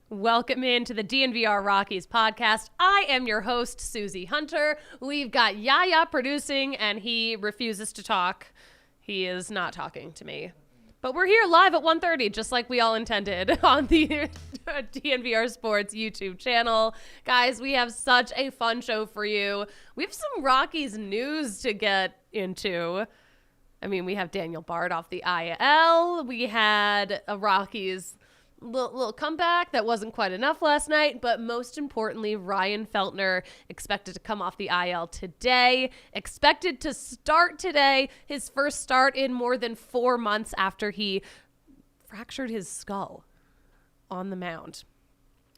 Welcome into the DNVR Rockies Podcast. I am your host, Suzie Hunter. We've got Yaya producing, and he refuses to talk. He is not talking to me. But we're here live at 1:30, just like we all intended, on the DNVR Sports YouTube channel. Guys, we have such a fun show for you. We have some Rockies news to get into. I mean, we have Daniel Bard off the IL. We had a Rockies little comeback that wasn't quite enough last night, but most importantly, Ryan Feltner expected to come off the IL today, expected to start today, his first start in more than 4 months after he fractured his skull on the mound.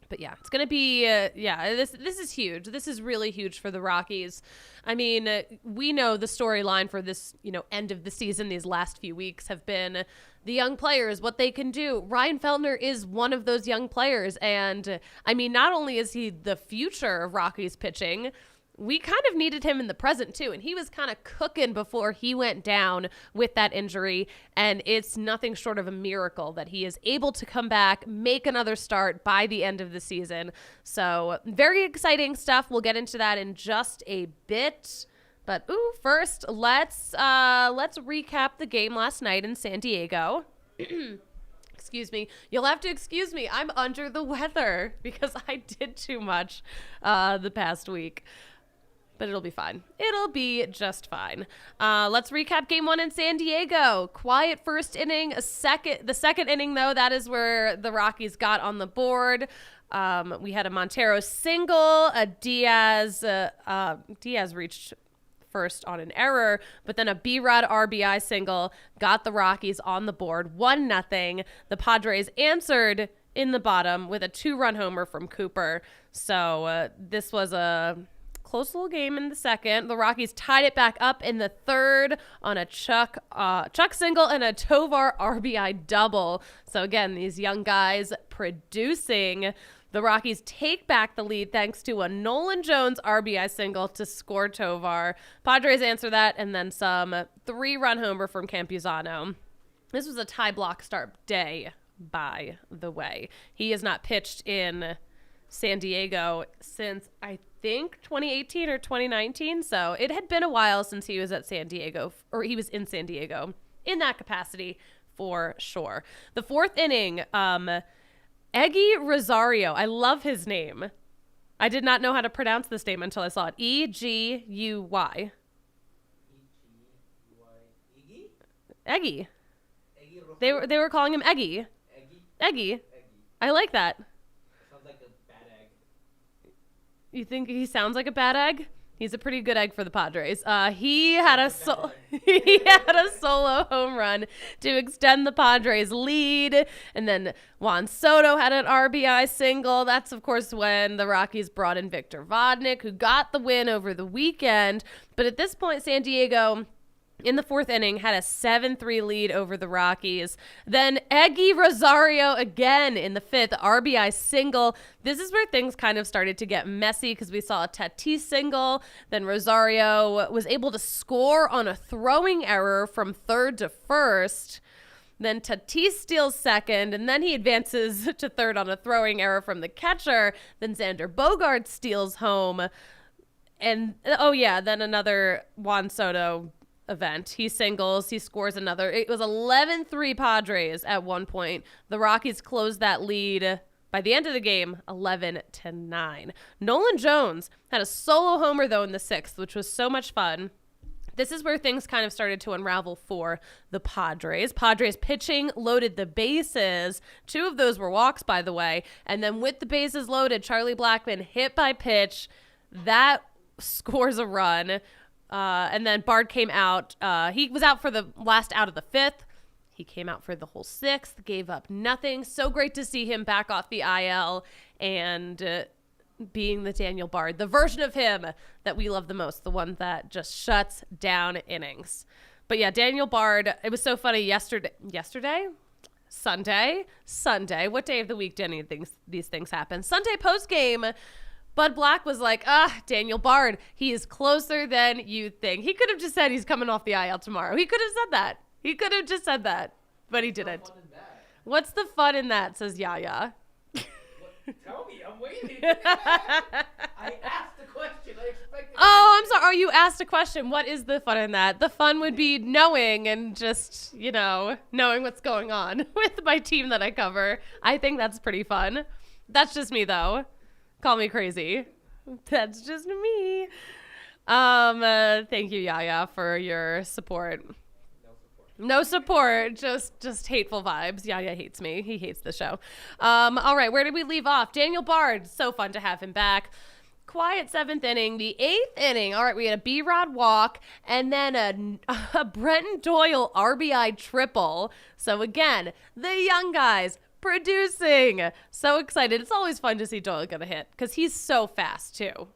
But yeah, it's going to be, this is huge. This is really huge for the Rockies. I mean, we know the storyline for this, end of the season, these last few weeks have been the young players, what they can do. Ryan Feltner is one of those young players. And I mean, not only is he the future of Rockies pitching, we kind of needed him in the present too. And he was kind of cooking before he went down with that injury. And it's nothing short of a miracle that he is able to come back, make another start by the end of the season. So very exciting stuff. We'll get into that in just a bit. But first, let's recap the game last night in San Diego. Excuse me. You'll have to excuse me. I'm under the weather because I did too much the past week. But it'll be fine. It'll be just fine. Let's recap game 1 in San Diego. Quiet first inning. The second inning, though, that is where the Rockies got on the board. We had a Montero single, a Diaz reached first on an error, but then a B-Rod RBI single got the Rockies on the board, 1-0. The Padres answered in the bottom with a 2-run homer from Cooper. So this was a close little game in the second. The Rockies tied it back up in the third on a Chuck single and a Tovar RBI double. So again, these young guys producing. The Rockies take back the lead thanks to a Nolan Jones RBI single to score Tovar. Padres answer that, and then some 3-run homer from Campuzano. This was a tie block start day, by the way. He has not pitched in San Diego since, I think, 2018 or 2019. So it had been a while since he was at San Diego, or he was in San Diego in that capacity for sure. The fourth inning, Eggy Rosario. I love his name. I did not know how to pronounce this name until I saw it. E-G-U-Y. E-G-U-Y. Eggy? Eggy Rosario? They were calling him Eggy. Eggy. I like that. Sounds like a bad egg. You think he sounds like a bad egg? He's a pretty good egg for the Padres. He had a solo home run to extend the Padres lead. And then Juan Soto had an RBI single. That's, of course, when the Rockies brought in Victor Vodnik, who got the win over the weekend. But at this point, San Diego, in the fourth inning, had a 7-3 lead over the Rockies. Then Eggy Rosario again in the fifth, RBI single. This is where things kind of started to get messy because we saw a Tatis single. Then Rosario was able to score on a throwing error from third to first. Then Tatis steals second, and then he advances to third on a throwing error from the catcher. Then Xander Bogaerts steals home. And, then another Juan Soto event. He singles, he scores another. It was 11-3 Padres at one point. The Rockies closed that lead by the end of the game, 11-9. Nolan Jones had a solo homer, though, in the sixth, which was so much fun. This is where things kind of started to unravel for the Padres. Padres pitching loaded the bases. 2 of those were walks, by the way. And then with the bases loaded, Charlie Blackmon hit by pitch. That scores a run. And then Bard came out. He was out for the last out of the fifth. He came out for the whole sixth, gave up nothing. So great to see him back off the IL and being the Daniel Bard, the version of him that we love the most, the one that just shuts down innings. But yeah, Daniel Bard, it was so funny Sunday. What day of the week do any of these things happen? Sunday post game, Bud Black was like, Daniel Bard, he is closer than you think. He could have just said he's coming off the IL tomorrow. He could have said that. He could have just said that, but he didn't. What's the fun in that, says Yaya. Tell me, I'm waiting. I asked the question. I expected. Oh, I'm sorry. Oh, you asked a question. What is the fun in that? The fun would be knowing and just, knowing what's going on with my team that I cover. I think that's pretty fun. That's just me, though. Call me crazy. That's just me. Thank you, Yaya, for your support. No support, just hateful vibes. Yaya hates me. He hates the show. All right, where did we leave off? Daniel Bard, so fun to have him back. Quiet 7th inning. The 8th inning, all right, we had a B-Rod walk and then a Brenton Doyle RBI triple. So again, the young guys producing. So excited. It's always fun to see Doyle get a hit because he's so fast too.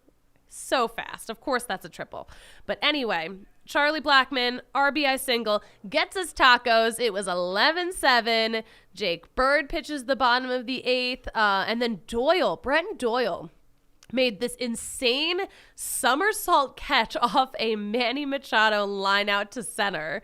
So fast. Of course, that's a triple. But anyway, Charlie Blackmon, RBI single, gets us tacos. It was 11-7. Jake Bird pitches the bottom of the 8th. And then Brenton Doyle, made this insane somersault catch off a Manny Machado line out to center,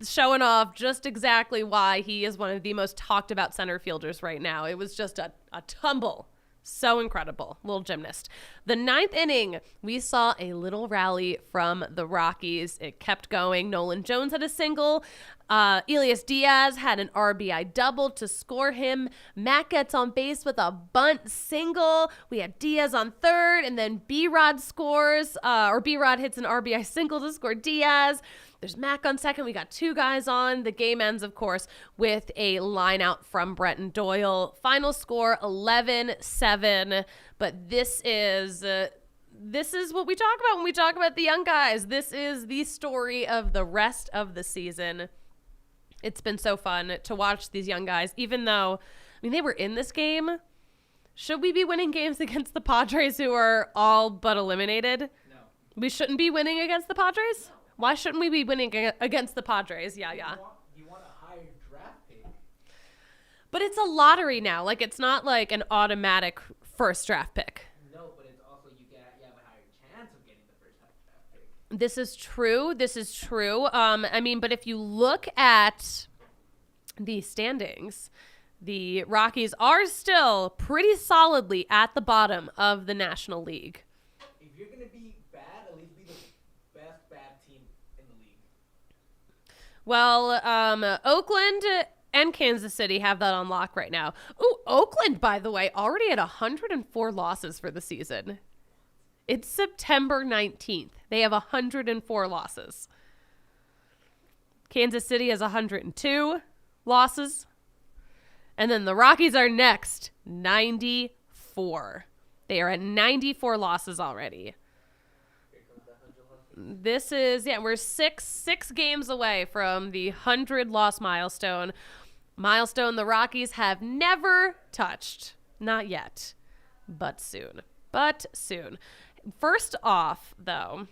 showing off just exactly why he is one of the most talked about center fielders right now. It was just a tumble. So incredible. Little gymnast. The 9th inning, we saw a little rally from the Rockies. It kept going. Nolan Jones had a single. Elias Diaz had an RBI double to score him. Matt gets on base with a bunt single. We had Diaz on third, and then B-Rod scores, B-Rod hits an RBI single to score Diaz. There's Mac on second. We got 2 guys on. The game ends, of course, with a line out from Brenton Doyle. Final score 11-7. But this is what we talk about when we talk about the young guys. This is the story of the rest of the season. It's been so fun to watch these young guys, even though, they were in this game. Should we be winning games against the Padres who are all but eliminated? No. We shouldn't be winning against the Padres? No. Why shouldn't we be winning against the Padres? Yeah. You want a higher draft pick. But it's a lottery now. Like, it's not like an automatic first draft pick. No, but it's also you have a higher chance of getting the first draft pick. This is true. But if you look at the standings, the Rockies are still pretty solidly at the bottom of the National League. If you're going to be bad, at least be the best bad team in the league. Well, Oakland and Kansas City have that on lock right now. Ooh, Oakland, by the way, already had 104 losses for the season. It's September 19th. They have 104 losses. Kansas City has 102 losses. And then the Rockies are next, 94. They are at 94 losses already. This is, we're six games away from the 100-loss milestone. Milestone the Rockies have never touched. Not yet, but soon. First off, though,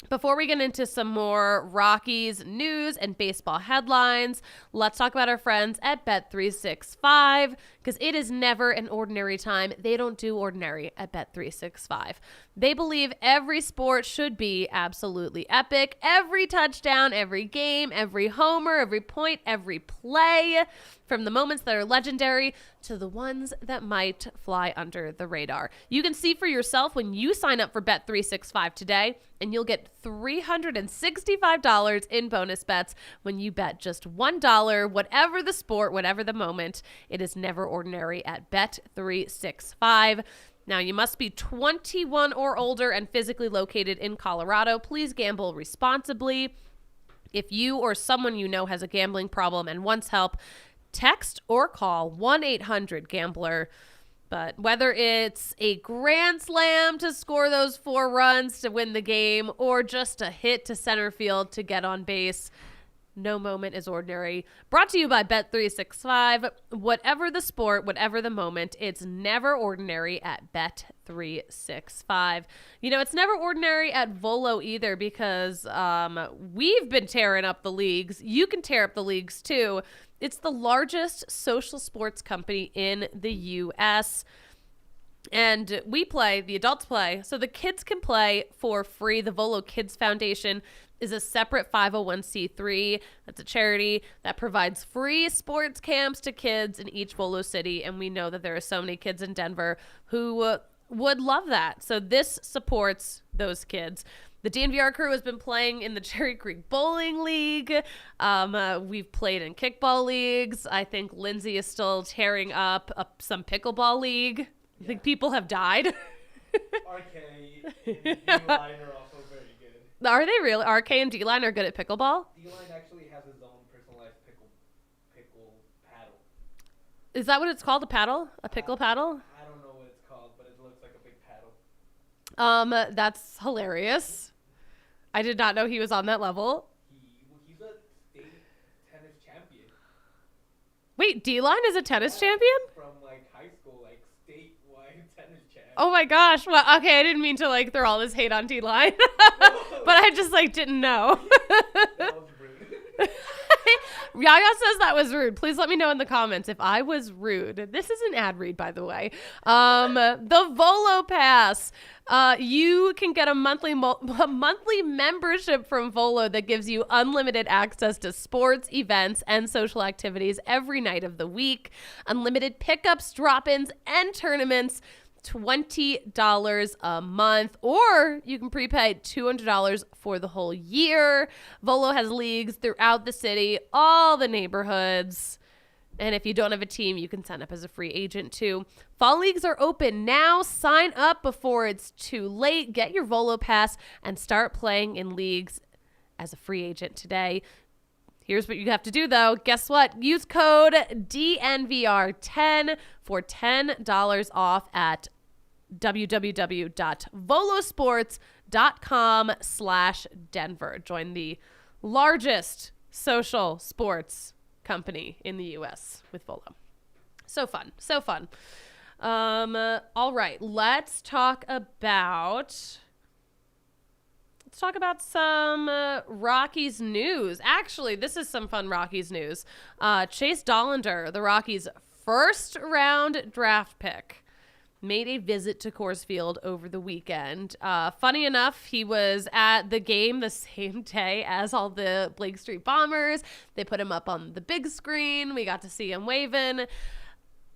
before we get into some more Rockies news and baseball headlines, let's talk about our friends at Bet365, because it is never an ordinary time. They don't do ordinary at Bet365. They believe every sport should be absolutely epic. Every touchdown, every game, every homer, every point, every play, from the moments that are legendary to the ones that might fly under the radar. You can see for yourself when you sign up for Bet365 today, and you'll get $365 in bonus bets when you bet just $1, whatever the sport, whatever the moment. It is never ordinary at Bet365. Now, you must be 21 or older and physically located in Colorado. Please gamble responsibly. If you or someone you know has a gambling problem and wants help, text or call 1-800-GAMBLER. But whether it's a grand slam to score those 4 runs to win the game or just a hit to center field to get on base, No moment is ordinary. Brought to you by Bet365. Whatever the sport, whatever the moment, it's never ordinary at Bet365. You know, it's never ordinary at Volo either because we've been tearing up the leagues. You can tear up the leagues too. It's the largest social sports company in the U.S., and we play, the adults play, so the kids can play for free. The Volo Kids Foundation is a separate 501c3. That's a charity that provides free sports camps to kids in each Volo city, and we know that there are so many kids in Denver who would love that. So this supports those kids. The DNVR crew has been playing in the Cherry Creek Bowling League. We've played in kickball leagues. I think Lindsay is still tearing up some pickleball league. I think people have died. RK and D-Line are also very good. Are they really? RK and D-Line are good at pickleball? D-Line actually has his own personalized pickle paddle. Is that what it's called, a paddle? A pickle paddle? I don't know what it's called, but it looks like a big paddle. That's hilarious. I did not know he was on that level. He's a state tennis champion. Wait, D-Line is a tennis champion? From high school, statewide tennis champion. Oh my gosh. Well, okay, I didn't mean to throw all this hate on D-Line. But I just didn't know. That was rude. Yaya says that was rude. Please let me know in the comments if I was rude. This is an ad read, by the way. The Volo Pass. You can get a monthly membership from Volo that gives you unlimited access to sports, events, and social activities every night of the week. Unlimited pickups, drop-ins, and tournaments. $20 a month, or you can prepay $200 for the whole year. Volo has leagues throughout the city, all the neighborhoods. And if you don't have a team, you can sign up as a free agent too. Fall leagues are open now. Sign up before it's too late. Get your Volo Pass and start playing in leagues as a free agent today. Here's what you have to do, though. Guess what? Use code DNVR10 for $10 off at www.volosports.com/Denver. Join the largest social sports company in the U.S. with Volo. So fun. So fun. All right. Let's talk about some Rockies news. Actually, this is some fun Rockies news. Chase Dollander, the Rockies' first-round draft pick, made a visit to Coors Field over the weekend. Funny enough, he was at the game the same day as all the Blake Street Bombers. They put him up on the big screen. We got to see him waving.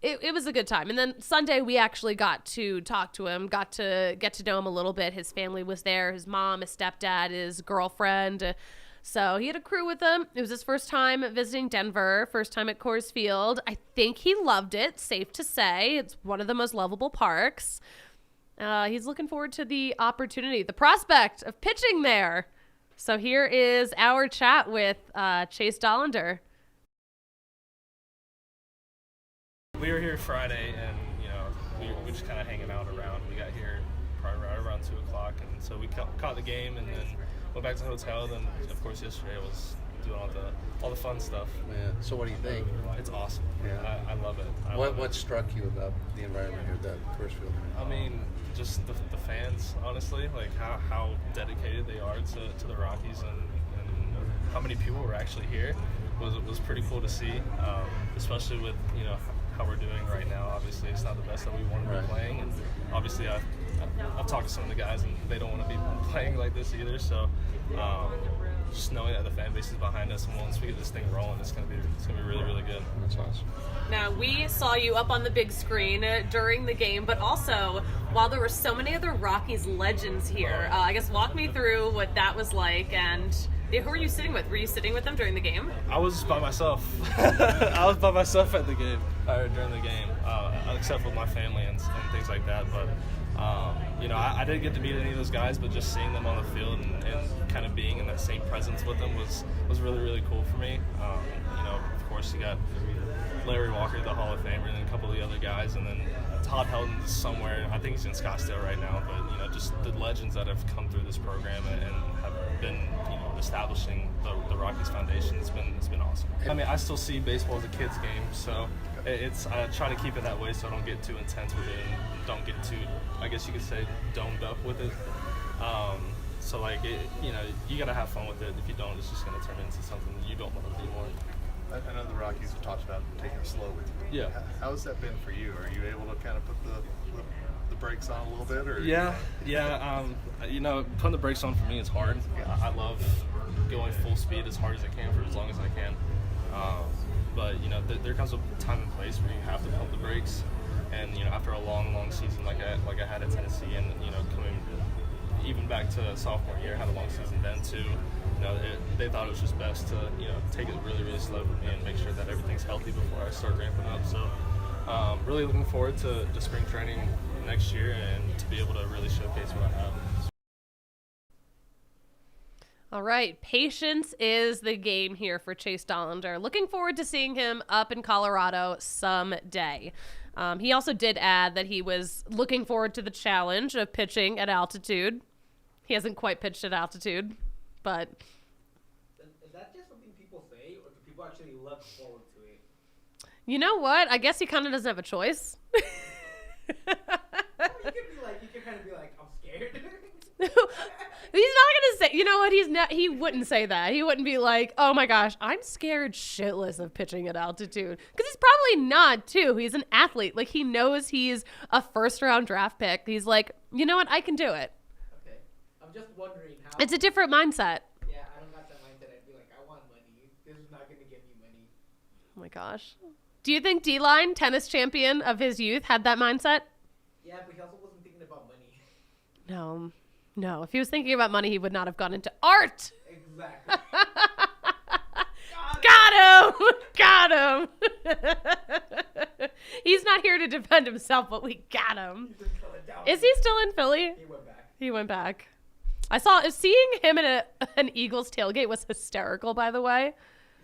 It was a good time. And then Sunday, we actually got to talk to him, got to get to know him a little bit. His family was there, his mom, his stepdad, his girlfriend. So he had a crew with him. It was his first time visiting Denver, first time at Coors Field. I think he loved it, safe to say. It's one of the most lovable parks. He's looking forward to the opportunity, the prospect of pitching there. So here is our chat with Chase Dollander. We were here Friday, and we were just kind of hanging out around. We got here probably right around 2 o'clock, and so we caught the game, and then went back to the hotel. Then, of course, yesterday I was doing all the fun stuff. Yeah. So what do you think? It's awesome. Yeah. I love it. What struck you about the environment here at the Coors Field? I mean, just the fans, honestly, how dedicated they are to the Rockies, and how many people were actually here was pretty cool to see, especially with how we're doing right now. Obviously, it's not the best that we want to be playing, and obviously I've talked to some of the guys, and they don't want to be playing like this either. So just knowing that the fan base is behind us, and once we get this thing rolling, it's gonna be really, really good. That's awesome. Now, we saw you up on the big screen during the game, but also while there were so many other Rockies legends here, I guess walk me through what that was like, and who were you sitting with? Were you sitting with them during the game? I was by myself. I was by myself at the game, during the game, except with my family and things like that. But I didn't get to meet any of those guys, but just seeing them on the field and kind of being in that same presence with them was really, really cool for me. Of course, you got Larry Walker, the Hall of Famer, and then a couple of the other guys, and then Todd Helton's somewhere. I think he's in Scottsdale right now. But just the legends that have come through this program and have been establishing the Rockies foundation. It's been awesome. I mean, I still see baseball as a kid's game, so I try to keep it that way so I don't get too intense with it and don't get too, I guess you could say, domed up with it. So like you gotta have fun with it. If you don't, it's just gonna turn into something you don't want to do more. I know the Rockies have talked about taking it slow with you. Yeah. How's that been for you? Are you able to kind of put the brakes on a little bit, or? Yeah. Putting the brakes on for me is hard. I love going full speed as hard as I can for as long as I can. But there comes a time and place where you have to pump the brakes. And after a long season like I had at Tennessee, and coming even back to sophomore year, I had a long season then too. They thought it was just best to take it really, really slow for me and make sure that everything's healthy before I start ramping up. So really looking forward to spring training next year and to be able to really showcase what I have. All right, patience is the game here for Chase Dollander. Looking forward to seeing him up in Colorado someday. He also did add that he was looking forward to the challenge of pitching at altitude. He hasn't quite pitched at altitude, but... Is that just something people say, or do people actually look forward to it? You know what? I guess he kind of doesn't have a choice. You could kind of be like, I'm scared. He's not going to say, you know what? He wouldn't say that. He wouldn't be like, oh my gosh, I'm scared shitless of pitching at altitude. Because he's probably not, too. He's an athlete. Like, he knows he's a first-round draft pick. He's like, you know what? I can do it. Okay. I'm just wondering how. It's a different mindset. Yeah, I don't got that mindset. I'd be like, I want money. This is not going to give me money. Oh my gosh. Do you think D-Line, tennis champion of his youth, had that mindset? Yeah, but he also wasn't thinking about money. No. If he was thinking about money, he would not have gone into art. Exactly. Got him. He's not here to defend himself, but we got him. Is he still in Philly? He went back. I saw seeing him at an Eagles tailgate was hysterical, by the way.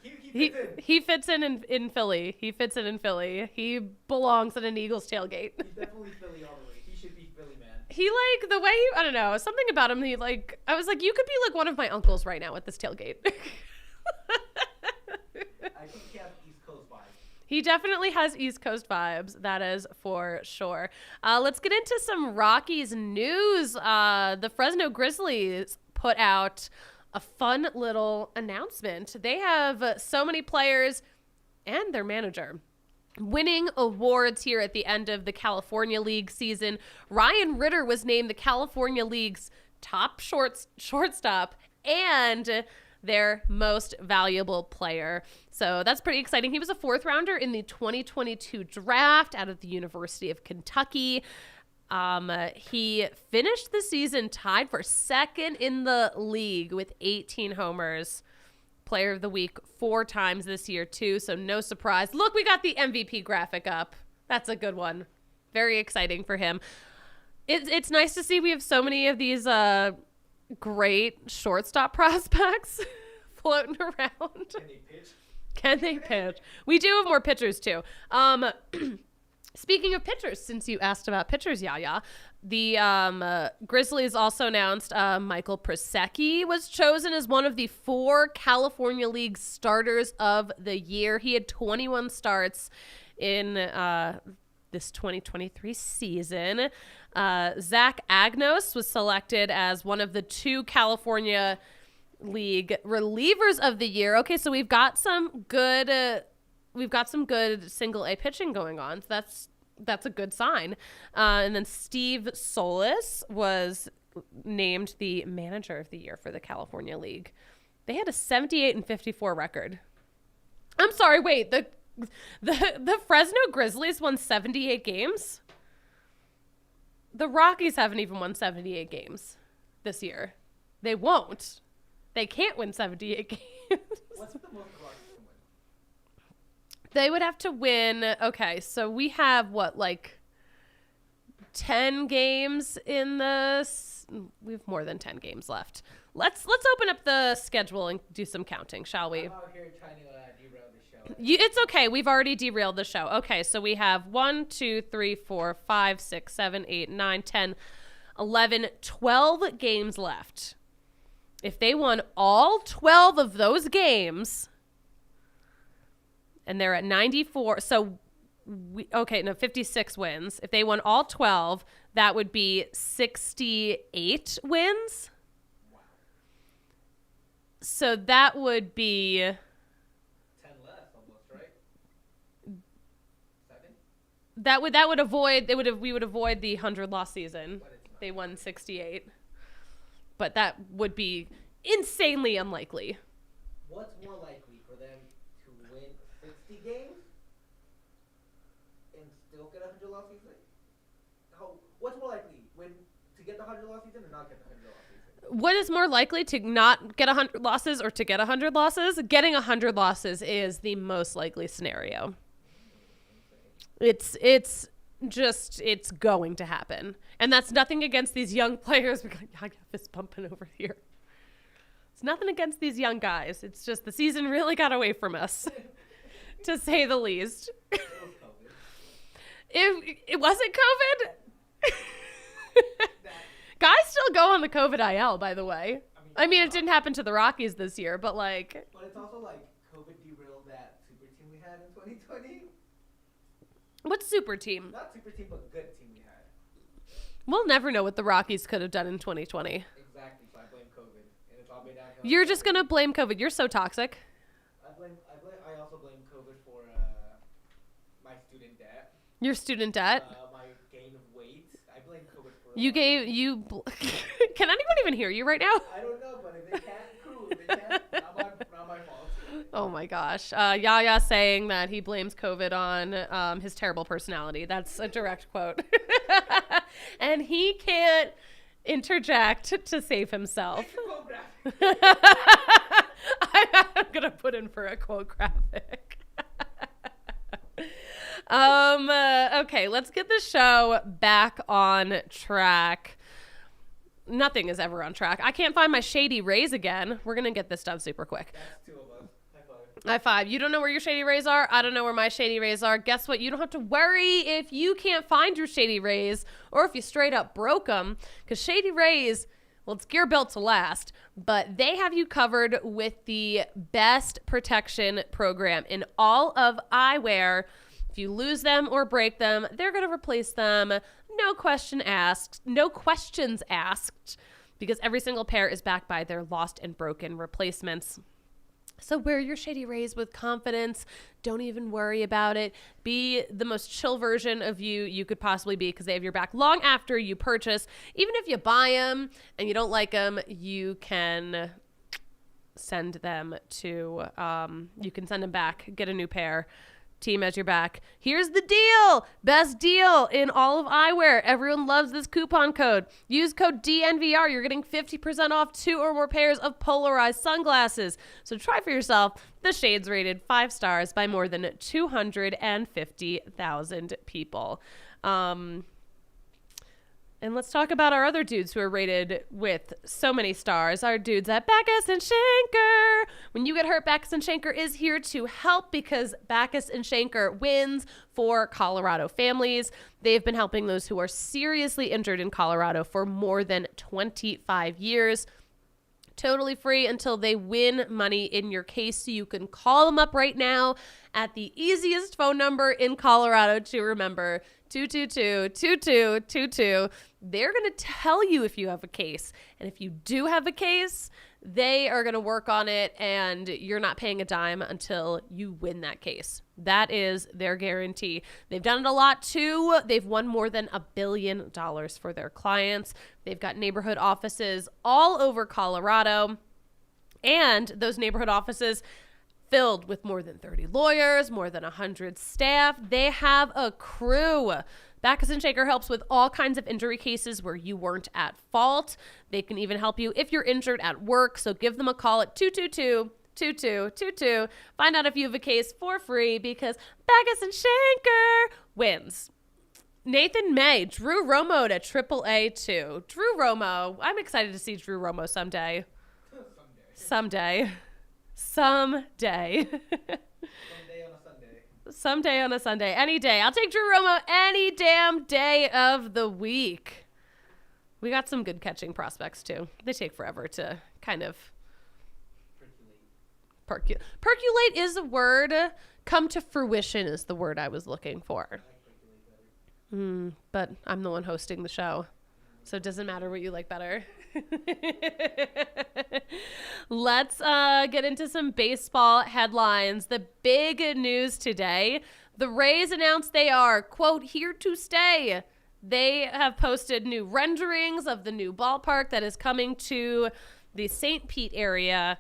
He fits in Philly. He fits in Philly. He belongs at an Eagles tailgate. He's definitely Philly all the way. He should be Philly, man. He the way I don't know, something about him. I was like, you could be like one of my uncles right now at this tailgate. I think he has East Coast vibes. He definitely has East Coast vibes. That is for sure. Let's get into some Rockies news. The Fresno Grizzlies put out a fun little announcement. They have so many players and their manager winning awards here at the end of the California League season. Ryan Ritter was named the California League's top shortstop and their most valuable player. So that's pretty exciting. He was a fourth rounder in the 2022 draft out of the University of Kentucky. He finished the season tied for second in the league with 18 homers. Player of the week 4 times this year too, so no surprise. Look, we got the MVP graphic up. That's a good one. Very exciting for him. It's nice to see we have so many of these great shortstop prospects floating around. Can they pitch? We do have more pitchers too. Speaking of pitchers, since you asked about pitchers, Yaya, the Grizzlies also announced Michael Prosecki was chosen as one of the 4 California League starters of the year. He had 21 starts in this 2023 season. Zach Agnos was selected as one of the 2 California League relievers of the year. Okay, so we've got some good single A pitching going on. So that's a good sign. And then Steve Solis was named the manager of the year for the California League. They had a 78-54 record. I'm sorry, wait, the Fresno Grizzlies won 78 games? The Rockies haven't even won 78 games this year. They won't. They can't win 78 games. What's the most the Rockies can win? They would have to win. Okay, so we have 10 games in this. We have more than 10 games left. Let's open up the schedule and do some counting, shall we? I'm out here trying to derail the show. It's okay. We've already derailed the show. Okay, so we have 1, 2, 3, 4, 5, 6, 7, 8, 9, 10, 11, 12 games left. If they won all 12 of those games, and they're at 94, 56 wins. If they won all 12, that would be 68 wins. Wow. So that would be 10 less, almost, right? 7. we would avoid the 100-loss season. They won 68. But that would be insanely unlikely. What's more likely for them to win 60 games and still get a 100-loss season? What's more likely, to get the 100-loss season or not get the 100-loss season? What is more likely, to not get 100 losses or to get 100 losses? Getting 100 losses is the most likely scenario. It's going to happen. And that's nothing against these young players. We got fist bumping over here. It's nothing against these young guys. It's just the season really got away from us, to say the least. It wasn't COVID. Guys still go on the COVID IL, by the way. I mean, it didn't happen to the Rockies this year, but like. But it's also like COVID derailed that super team we had in 2020. What super team? Not super team, but good team we had. We'll never know what the Rockies could have done in 2020. Exactly, so I blame COVID, and it's all made downhill. You're just gonna blame COVID. You're so toxic. I also blame COVID for my student debt. Your student debt. My gain of weight. I blame COVID for. Can anyone even hear you right now? I don't know, but if they can't, cool. If they can't, not my fault. Oh my gosh. Yaya saying that he blames COVID on his terrible personality. That's a direct quote. And he can't interject to save himself. I'm going to put in for a quote graphic. Okay, let's get the show back on track. Nothing is ever on track. I can't find my Shady Rays again. We're going to get this done super quick. That's 2 of us. High five. You don't know where your Shady Rays are? I don't know where my Shady Rays are. Guess what? You don't have to worry if you can't find your Shady Rays or if you straight up broke them. Because Shady Rays, well, it's gear built to last, but they have you covered with the best protection program in all of eyewear. If you lose them or break them, they're going to replace them. No questions asked, because every single pair is backed by their lost and broken replacements. So wear your Shady Rays with confidence. Don't even worry about it. Be the most chill version of you could possibly be, because they have your back long after you purchase. Even if you buy them and you don't like them, you can send them back, get a new pair. Team has your back. Here's the deal. Best deal in all of eyewear. Everyone loves this coupon code. Use code DNVR. You're getting 50% off 2 or more pairs of polarized sunglasses. So try for yourself the shades rated 5 stars by more than 250,000 people. And let's talk about our other dudes who are rated with so many stars. Our dudes at Backus and Schenker. When you get hurt, Backus and Schenker is here to help, because Backus and Schenker wins for Colorado families. They've been helping those who are seriously injured in Colorado for more than 25 years. Totally free until they win money in your case. So you can call them up right now at the easiest phone number in Colorado to remember, 222-2222. They're going to tell you if you have a case. And if you do have a case, they are going to work on it, and you're not paying a dime until you win that case. That is their guarantee. They've done it a lot too. They've won more than $1 billion for their clients. They've got neighborhood offices all over Colorado, and those neighborhood offices filled with more than 30 lawyers, more than 100 staff. They have a crew. Backus and Schenker helps with all kinds of injury cases where you weren't at fault. They can even help you if you're injured at work. So give them a call at 222-2222. Find out if you have a case for free, because Backus and Schenker wins. Nathan May, Drew Romo to AAA 2. Drew Romo. I'm excited to see Drew Romo someday. Someday. Someday on a Sunday. Any day. I'll take Drew Romo any damn day of the week. We got some good catching prospects too. They take forever to kind of Percolate. percolate is a word. Come to fruition is the word I was looking for. I like percolate better. But I'm the one hosting the show, so it doesn't matter what you like better. Let's get into some baseball headlines. The big news today, the Rays announced they are, quote, here to stay. They have posted new renderings of the new ballpark that is coming to the St. Pete area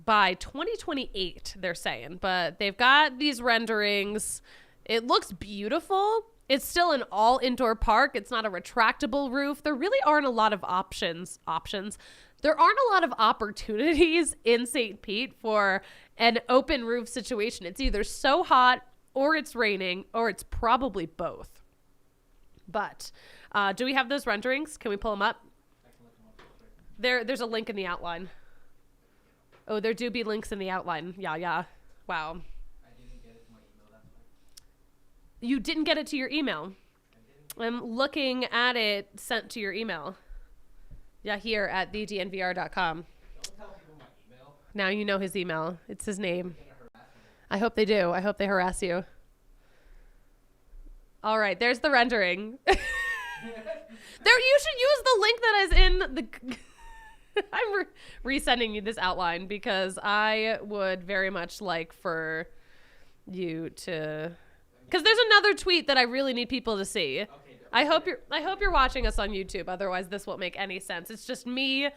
by 2028, they're saying. But they've got these renderings. It looks beautiful. It's still an all-indoor park. It's not a retractable roof. There really aren't a lot of options. There aren't a lot of opportunities in St. Pete for an open roof situation. It's either so hot or it's raining or it's probably both. But do we have those renderings? Can we pull them up? I can look them up real quick. There's a link in the outline. Oh, there do be links in the outline. Yeah. Wow. I didn't get it to my email, that's why. You didn't get it to your email. I'm looking at it sent to your email. Yeah, here at thednvr.com. Don't tell people my email. Now you know his email. It's his name. They're gonna harass me. I hope they do. I hope they harass you. All right, there's the rendering. You should use the link that is in the... I'm resending you this outline because I would very much like for you to... Because there's another tweet that I really need people to see. Okay, I hope you're watching us on YouTube. Otherwise, this won't make any sense. It's just me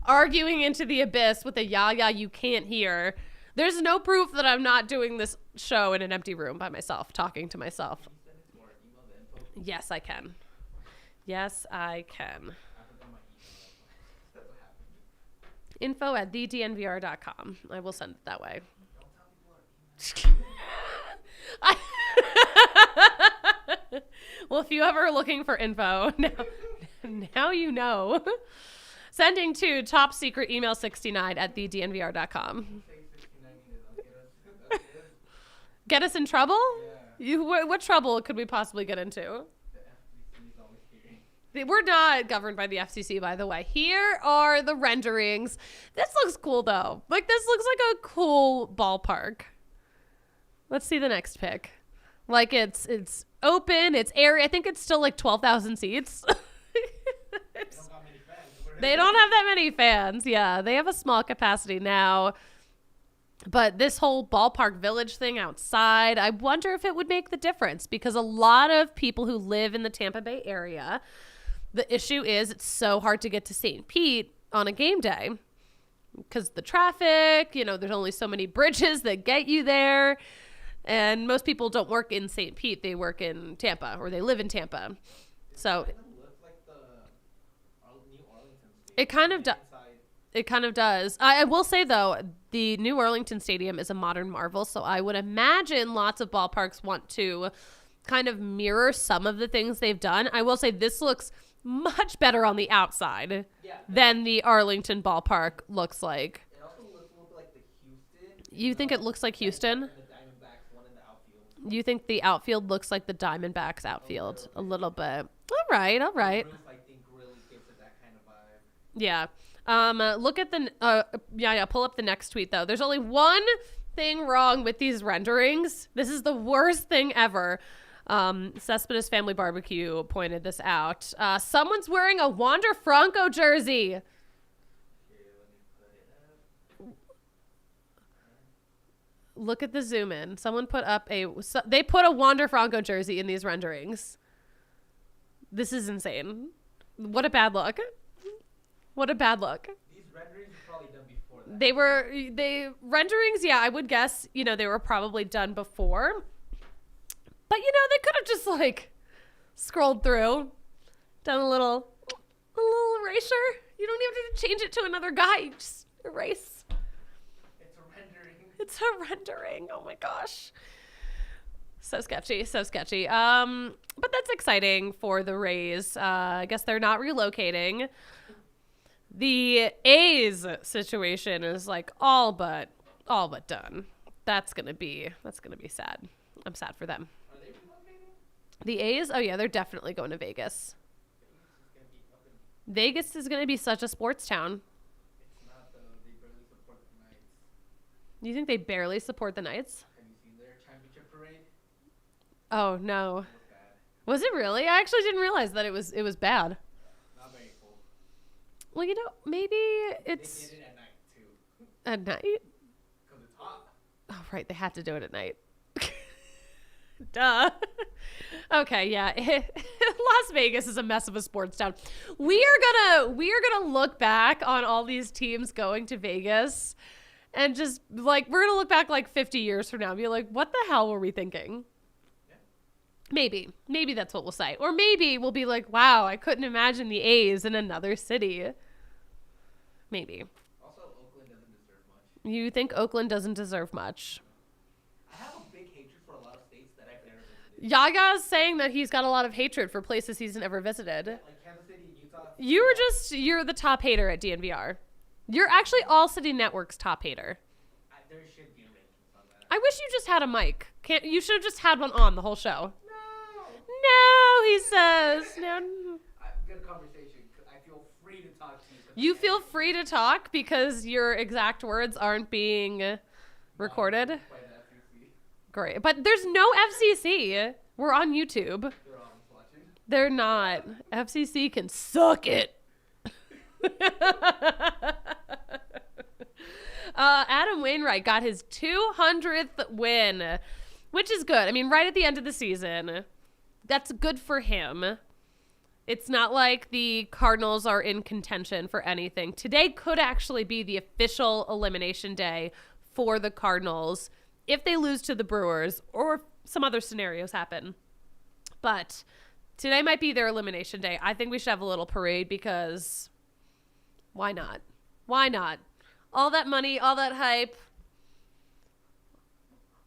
arguing into the abyss with a you can't hear. There's no proof that I'm not doing this show in an empty room by myself, talking to myself. Can you send it to our email, the info? Yes, I can. Yes, I can. I forgot my email, that's what happened. Info at thednvr.com. I will send it that way. Don't tell people our email. Well, if you ever are looking for info, now you know. Sending to top secret email 69 at thednvr.com. Say 69 minutes, Get us in trouble? Yeah. What trouble could we possibly get into? The FCC is always hearing. We're not governed by the FCC, by the way. Here are the renderings. This looks cool, though. Like, this looks like a cool ballpark. Let's see the next pic. Like, it's open, it's airy. I think it's still like 12,000 seats. They don't got many fans. They don't have that many fans. Yeah, they have a small capacity now. But this whole ballpark village thing outside, I wonder if it would make the difference because a lot of people who live in the Tampa Bay area, the issue is it's so hard to get to St. Pete on a game day because the traffic, there's only so many bridges that get you there. And most people don't work in St. Pete. They work in Tampa or they live in Tampa. So It looks like the New Arlington Stadium. it kind of does. Inside. It kind of does. I will say, though, the New Arlington Stadium is a modern marvel, so I would imagine lots of ballparks want to kind of mirror some of the things they've done. I will say this looks much better on the outside than the Arlington ballpark looks like. It also looks a little bit like the Houston. You think it looks like Houston? And the Diamondbacks, one in the outfield. You think the outfield looks like the Diamondbacks outfield a little bit? All right. The roof, I think, really gives it that kind of vibe. Yeah. Look at the, pull up the next tweet though. There's only one thing wrong with these renderings. This is the worst thing ever. Cespedes Family Barbecue pointed this out. Someone's wearing a Wander Franco jersey. Okay, let me put it up. Look at the zoom in. Someone put up they put a Wander Franco jersey in these renderings. This is insane. What a bad look. What a bad look. These renderings were probably done before that. They renderings, yeah, I would guess, they were probably done before. But, they could have just, scrolled through, done a little erasure. You don't even have to change it to another guy. You just erase. It's a rendering. It's a rendering. Oh, my gosh. So sketchy, so sketchy. But that's exciting for the Rays. I guess they're not relocating. The A's situation is all but done. That's gonna be sad. I'm sad for them. Are they relocating? The A's? Oh yeah, they're definitely going to Vegas. Vegas is gonna be such a sports town. It's You think they barely support the Knights? Have you seen their championship parade? Oh, no. It was bad. Was it really? I actually didn't realize that it was bad. Not very full. Well, maybe They it's did it at night, too. at night. Because it's hot. Oh, right. They had to do it at night. Duh. Okay, yeah. Las Vegas is a mess of a sports town. We are gonna look back on all these teams going to Vegas and just like we're gonna look back like 50 years from now and be like, what the hell were we thinking? Yeah. Maybe that's what we'll say. Or maybe we'll be like, wow, I couldn't imagine the A's in another city. Maybe. Also, Oakland doesn't deserve much. You think Oakland doesn't deserve much? I have a big hatred for a lot of states that I've never visited. Yaga's saying that he's got a lot of hatred for places he's never visited. Like Kansas City, Utah. You're the top hater at DNVR. You're actually ALLCITY Network's top hater. There should be rankings on that. I wish you just had a mic. You should have just had one on the whole show. No! No, he says. No. Good conversation. I feel free to talk to you. You feel free to talk because your exact words aren't being recorded. By the FCC. Great. But there's no FCC. We're on YouTube. They're always watching. They're not. FCC can suck it. Adam Wainwright got his 200th win, which is good. I mean, right at the end of the season. That's good for him. It's not like the Cardinals are in contention for anything. Today could actually be the official elimination day for the Cardinals if they lose to the Brewers or if some other scenarios happen. But today might be their elimination day. I think we should have a little parade because why not? Why not? All that money, all that hype,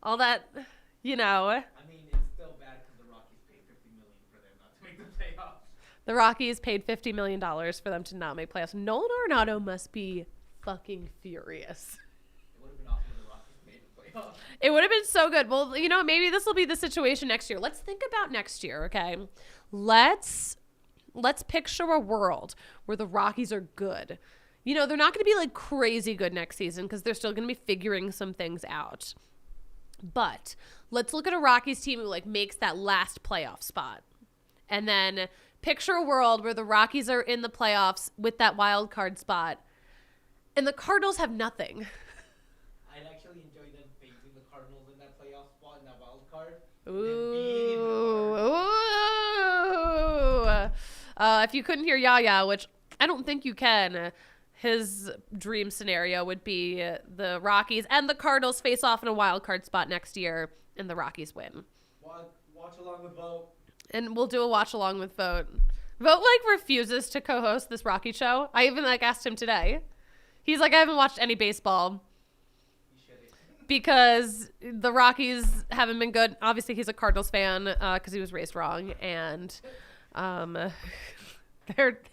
all that, I mean, it's still bad because the Rockies paid $50 million for them not to make the playoffs. The Rockies paid $50 million for them to not make playoffs. Nolan Arenado must be fucking furious. It would have been awesome if the Rockies made the playoffs. It would have been so good. Well, maybe this will be the situation next year. Let's think about next year, okay? Let's picture a world where the Rockies are good. They're not going to be like crazy good next season because they're still going to be figuring some things out. But let's look at a Rockies team who like makes that last playoff spot. And then picture a world where the Rockies are in the playoffs with that wild card spot. And the Cardinals have nothing. I'd actually enjoy them facing the Cardinals in that playoff spot in that wild card. Ooh. If you couldn't hear Yaya, which I don't think you can, his dream scenario would be the Rockies and the Cardinals face off in a wild card spot next year and the Rockies win. Watch along with Vote. And we'll do a watch along with Vote. Vote refuses to co-host this Rocky show. I even asked him today. He's like, I haven't watched any baseball. Because the Rockies haven't been good. Obviously, he's a Cardinals fan because he was raised wrong. And they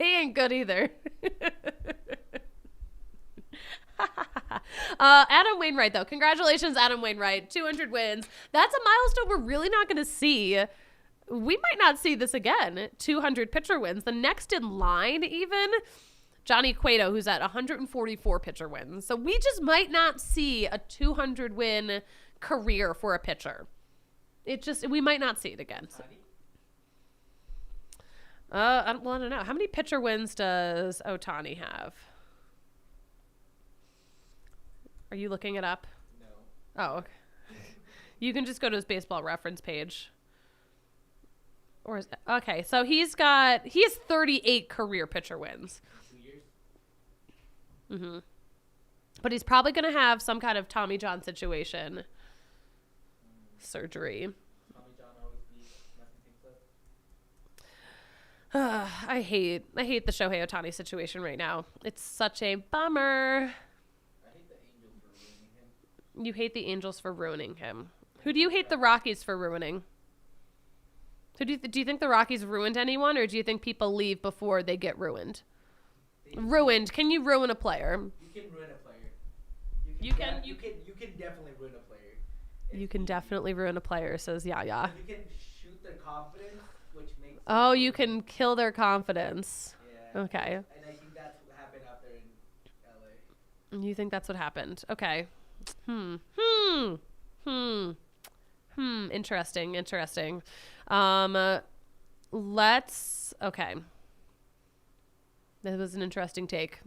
ain't good either. Adam Wainwright, though. Congratulations, Adam Wainwright. 200 wins. That's a milestone we're really not going to see. We might not see this again. 200 pitcher wins. The next in line, even, Johnny Cueto, who's at 144 pitcher wins. So we just might not see a 200 win career for a pitcher. We might not see it again. So. I don't know. How many pitcher wins does Ohtani have? Are you looking it up? No. Oh, okay. You can just go to his baseball reference page. Okay, so he has 38 career pitcher wins. 2 years. Mm-hmm. But he's probably going to have some kind of Tommy John situation. Surgery. Tommy John always needs nothing things I hate the Shohei Ohtani situation right now. It's such a bummer. I hate the Angels for ruining him. You hate the Angels for ruining him. Who do you hate the Rockies for ruining? Who do you think the Rockies ruined anyone, or do you think people leave before they get ruined? Ruined. Can you ruin a player? You can ruin a player. You can definitely ruin a player. You can definitely ruin a player, says Yaya. You can shoot their confidence, which makes. Oh, you can kill their confidence. Yeah. Okay. And I think that's what happened out there in LA. You think that's what happened? Okay. Interesting. Okay. That was an interesting take.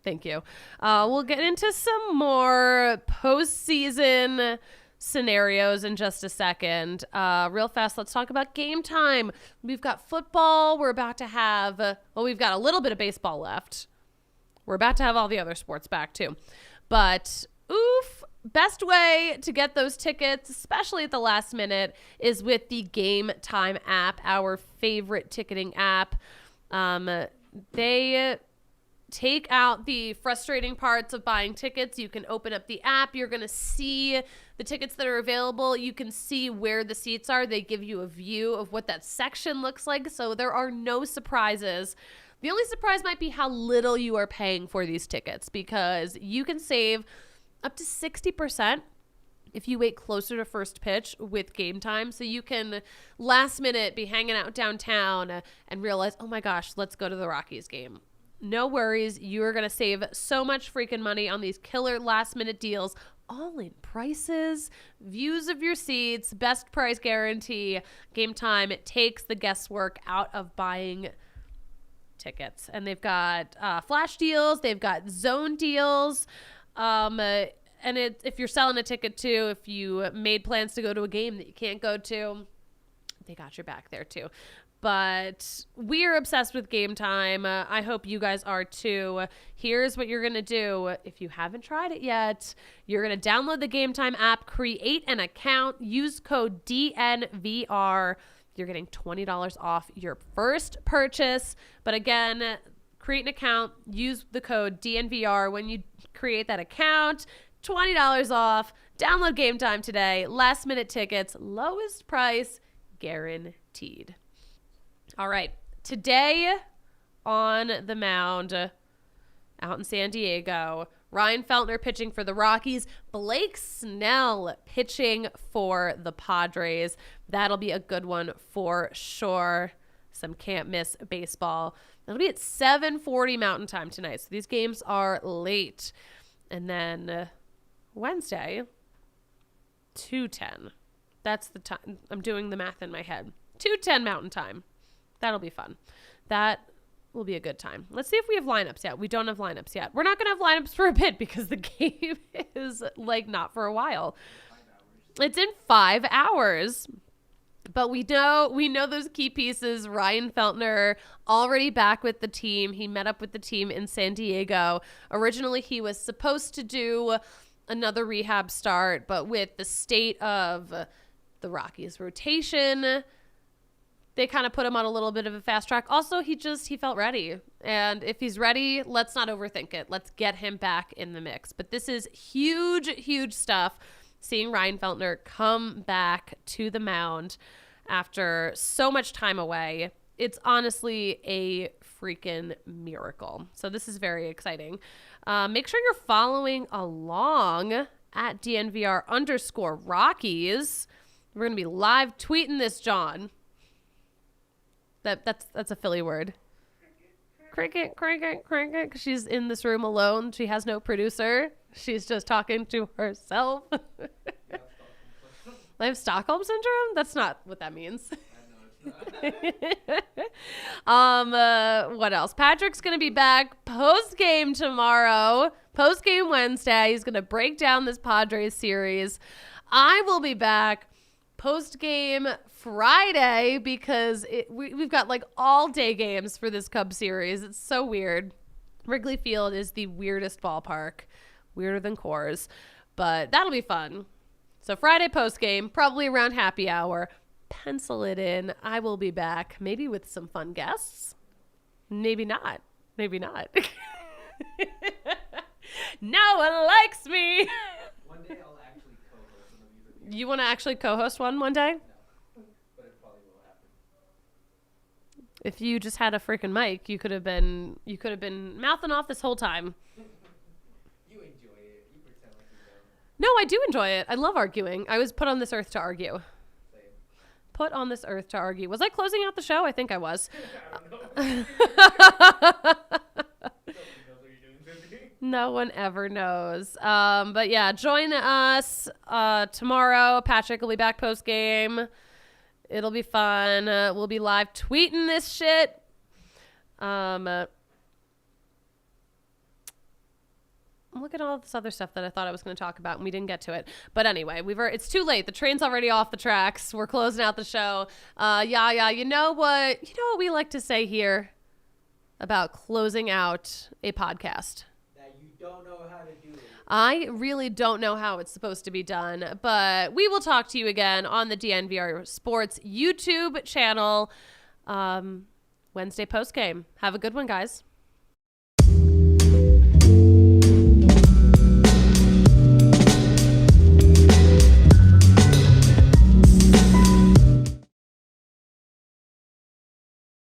Thank you. We'll get into some more postseason scenarios in just a second. Real fast, let's talk about game time. We've got football. We're about to have, we've got a little bit of baseball left. We're about to have all the other sports back too. But best way to get those tickets, especially at the last minute, is with the Game Time app, our favorite ticketing app. They take out the frustrating parts of buying tickets. You can open up the app. You're going to see the tickets that are available. You can see where the seats are. They give you a view of what that section looks like. So there are no surprises. The only surprise might be how little you are paying for these tickets, because you can save up to 60% if you wait closer to first pitch with Game Time. So you can last minute be hanging out downtown and realize, oh my gosh, let's go to the Rockies game. No worries. You are going to save so much freaking money on these killer last minute deals, all in prices, views of your seats, best price guarantee. Game Time, it takes the guesswork out of buying tickets. And they've got flash deals. They've got zone deals. And if you're selling a ticket too, if you made plans to go to a game that you can't go to, they got your back there too. But we are obsessed with Game Time. I hope you guys are too. Here's what you're going to do. If you haven't tried it yet, you're going to download the Game Time app, create an account, use code DNVR. You're getting $20 off your first purchase. But again, create an account, use the code DNVR. When you create that account, $20 off. Download Game Time today. Last minute tickets, lowest price guaranteed. All right, today on the mound out in San Diego, Ryan Feltner pitching for the Rockies, Blake Snell pitching for the Padres. That'll be a good one for sure. Some can't miss baseball. That'll be at 7:40 Mountain Time tonight, so these games are late. And then Wednesday, 2:10. That's the time. I'm doing the math in my head. 2:10 Mountain Time. That'll be fun. That will be a good time. Let's see if we have lineups yet. We don't have lineups yet. We're not going to have lineups for a bit because the game is not for a while. It's in 5 hours. But we know those key pieces. Ryan Feltner already back with the team. He met up with the team in San Diego. Originally, he was supposed to do another rehab start, but with the state of the Rockies rotation, they kind of put him on a little bit of a fast track. Also, he felt ready. And if he's ready, let's not overthink it. Let's get him back in the mix. But this is huge, huge stuff, seeing Ryan Feltner come back to the mound after so much time away. It's honestly a freaking miracle. So this is very exciting. Make sure you're following along at DNVR_Rockies. We're going to be live tweeting this, John. That's a Philly word. Cricket. Because she's in this room alone. She has no producer. She's just talking to herself. I have Stockholm syndrome? That's not what that means. What else? Patrick's going to be back post-game tomorrow. Post-game Wednesday. He's going to break down this Padres series. I will be back post-game Friday because we've got all day games for this Cubs series. It's so weird. Wrigley Field is the weirdest ballpark, weirder than Coors, but that'll be fun. So Friday post-game, probably around happy hour. Pencil it in. I will be back, maybe with some fun guests. Maybe not. No one likes me. One day I'll actually co-host one of these. You want to actually co-host one day? No, but it probably will happen. If you just had a freaking mic, you could have been mouthing off this whole time. You enjoy it. You pretend like you don't. No, I do enjoy it. I love arguing. I was put on this earth to argue. Same. Put on this earth to argue. Was I closing out the show? I think I was. I don't know. Nobody knows what you're doing, Suzie. No one ever knows. But yeah, join us tomorrow. Patrick will be back post game. It'll be fun. We'll be live tweeting this shit. Look at all this other stuff that I thought I was going to talk about, and we didn't get to it. But anyway, it's too late. The train's already off the tracks. We're closing out the show. You know what we like to say here about closing out a podcast? That you don't know how to do it. I really don't know how it's supposed to be done, but we will talk to you again on the DNVR Sports YouTube channel Wednesday postgame. Have a good one, guys.